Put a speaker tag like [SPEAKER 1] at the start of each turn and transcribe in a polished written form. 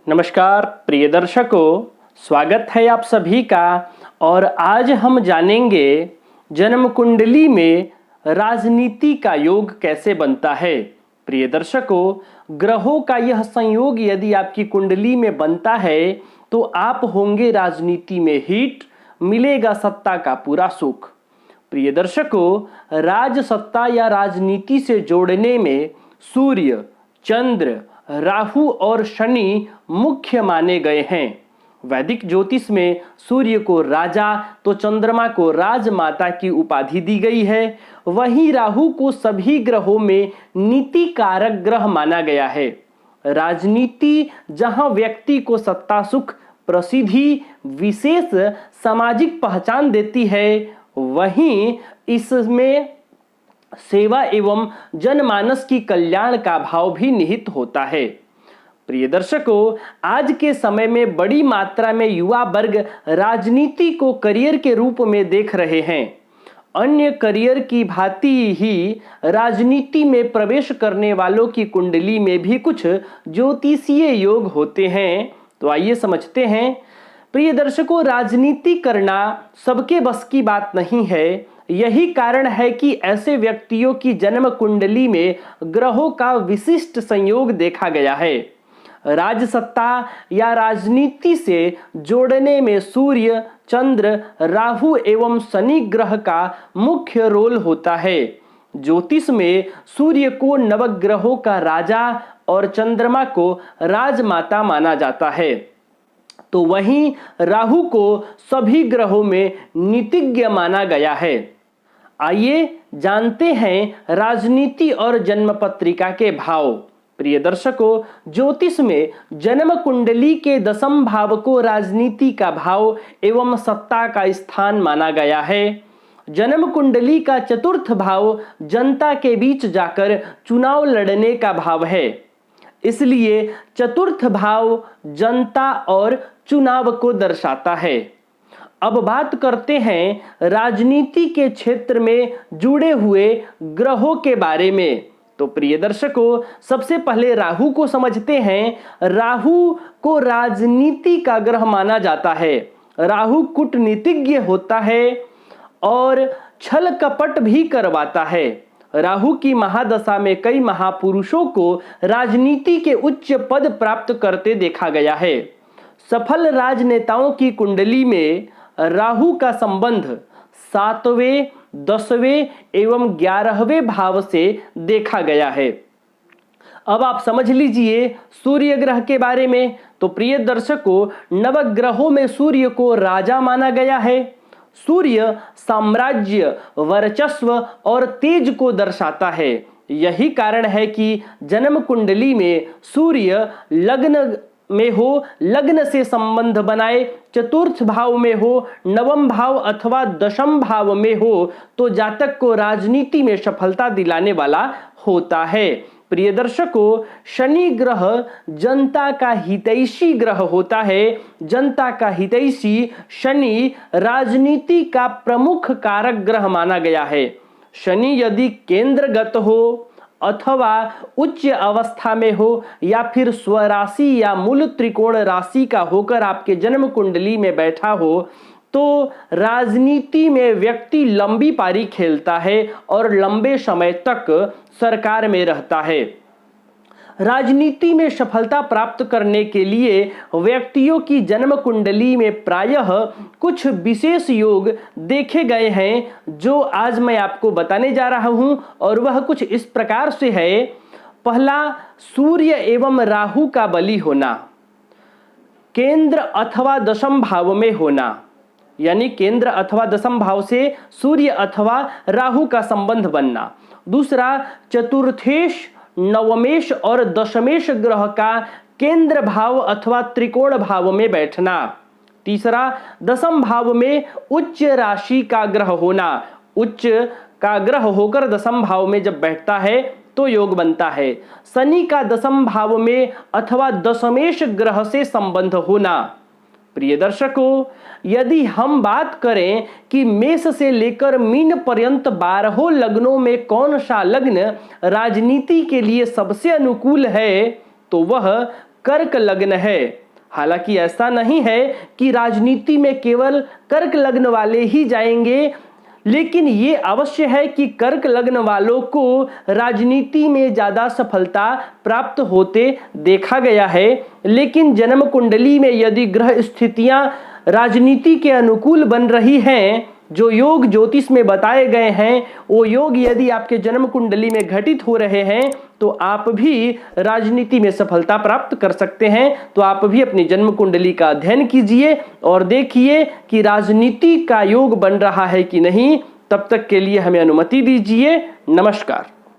[SPEAKER 1] नमस्कार प्रिय दर्शकों, स्वागत है आप सभी का। और आज हम जानेंगे जन्म कुंडली में राजनीति का योग कैसे बनता है। प्रिय दर्शकों, ग्रहों का यह संयोग यदि आपकी कुंडली में बनता है तो आप होंगे राजनीति में हिट, मिलेगा सत्ता का पूरा सुख। प्रिय दर्शकों, राज सत्ता या राजनीति से जोड़ने में सूर्य, चंद्र, राहु और शनि मुख्य माने गए हैं। वैदिक ज्योतिष में सूर्य को राजा तो चंद्रमा को राजमाता की उपाधि दी गई है। वहीं राहु को सभी ग्रहों में नीति कारक ग्रह माना गया है। राजनीति जहां व्यक्ति को सत्ता, सुख, प्रसिद्धि, विशेष सामाजिक पहचान देती है, वहीं इसमें सेवा एवं जनमानस की कल्याण का भाव भी निहित होता है। प्रिय दर्शकों, आज के समय में बड़ी मात्रा में युवा वर्ग राजनीति को करियर के रूप में देख रहे हैं। अन्य करियर की भांति ही राजनीति में प्रवेश करने वालों की कुंडली में भी कुछ ज्योतिषीय योग होते हैं। तो आइए समझते हैं। प्रिय दर्शकों, राजनीति करना सबके बस की बात नहीं है। यही कारण है कि ऐसे व्यक्तियों की जन्म कुंडली में ग्रहों का विशिष्ट संयोग देखा गया है। राजसत्ता या राजनीति से जोड़ने में सूर्य, चंद्र, राहु एवं शनि ग्रह का मुख्य रोल होता है। ज्योतिष में सूर्य को नवग्रहों का राजा और चंद्रमा को राजमाता माना जाता है, तो वहीं राहु को सभी ग्रहों में नीतिज्ञ माना गया है। आइए जानते हैं राजनीति और जन्म पत्रिका के भाव। प्रिय दर्शकों, ज्योतिष में जन्म कुंडली के दशम भाव को राजनीति का भाव एवं सत्ता का स्थान माना गया है। जन्म कुंडली का चतुर्थ भाव जनता के बीच जाकर चुनाव लड़ने का भाव है, इसलिए चतुर्थ भाव जनता और चुनाव को दर्शाता है। अब बात करते हैं राजनीति के क्षेत्र में जुड़े हुए ग्रहों के बारे में। तो प्रिय दर्शकों, सबसे पहले राहु को समझते हैं। राहु को राजनीति का ग्रह माना जाता है। राहु कूटनीतिज्ञ होता है और छल कपट भी करवाता है। राहु की महादशा में कई महापुरुषों को राजनीति के उच्च पद प्राप्त करते देखा गया है। सफल राजनेताओं की कुंडली में राहु का संबंध 7वें, 10वें एवं 11वें भाव से देखा गया है। अब आप समझ लीजिए सूर्य ग्रह के बारे में। तो प्रिय दर्शकों, नवग्रहों में सूर्य को राजा माना गया है। सूर्य साम्राज्य, वर्चस्व और तेज को दर्शाता है। यही कारण है कि जन्म कुंडली में सूर्य लग्न में हो, लग्न से संबंध बनाए, चतुर्थ भाव में हो, नवम भाव अथवा दशम भाव में हो, तो जातक को राजनीति में सफलता दिलाने वाला होता है। प्रिय दर्शकों, शनि ग्रह जनता का हितैषी ग्रह होता है। जनता का हितैषी शनि राजनीति का प्रमुख कारक ग्रह माना गया है। शनि यदि केंद्रगत हो अथवा उच्च अवस्था में हो या फिर स्वराशि या मूल त्रिकोण राशि का होकर आपके जन्म कुंडली में बैठा हो, तो राजनीति में व्यक्ति लंबी पारी खेलता है और लंबे समय तक सरकार में रहता है। राजनीति में सफलता प्राप्त करने के लिए व्यक्तियों की जन्म कुंडली में प्रायः कुछ विशेष योग देखे गए हैं, जो आज मैं आपको बताने जा रहा हूं। और वह कुछ इस प्रकार से है। पहला, सूर्य एवं राहु का बलि होना। केंद्र अथवा दशम भाव में होना, यानी केंद्र अथवा दशम भाव से सूर्य अथवा राहु का संबंध बनना। दूसरा, चतुर्थेश, नवमेश और दशमेश ग्रह का केंद्र भाव अथवा त्रिकोण भाव में बैठना। तीसरा, दशम भाव में उच्च राशि का ग्रह होना। उच्च का ग्रह होकर दशम भाव में जब बैठता है तो योग बनता है। शनि का दशम भाव में अथवा दशमेश ग्रह से संबंध होना। प्रिय दर्शकों, यदि हम बात करें कि मेष से लेकर मीन पर्यंत 12 लग्नों में कौन सा लग्न राजनीति के लिए सबसे अनुकूल है, तो वह कर्क लग्न है। हालांकि ऐसा नहीं है कि राजनीति में केवल कर्क लग्न वाले ही जाएंगे, लेकिन ये अवश्य है कि कर्क लग्न वालों को राजनीति में ज्यादा सफलता प्राप्त होते देखा गया है। लेकिन जन्म कुंडली में यदि ग्रह स्थितियां राजनीति के अनुकूल बन रही हैं, जो योग ज्योतिष में बताए गए हैं वो योग यदि आपके जन्म कुंडली में घटित हो रहे हैं तो आप भी राजनीति में सफलता प्राप्त कर सकते हैं। तो आप भी अपनी जन्म कुंडली का अध्ययन कीजिए और देखिए कि राजनीति का योग बन रहा है कि नहीं। तब तक के लिए हमें अनुमति दीजिए। नमस्कार।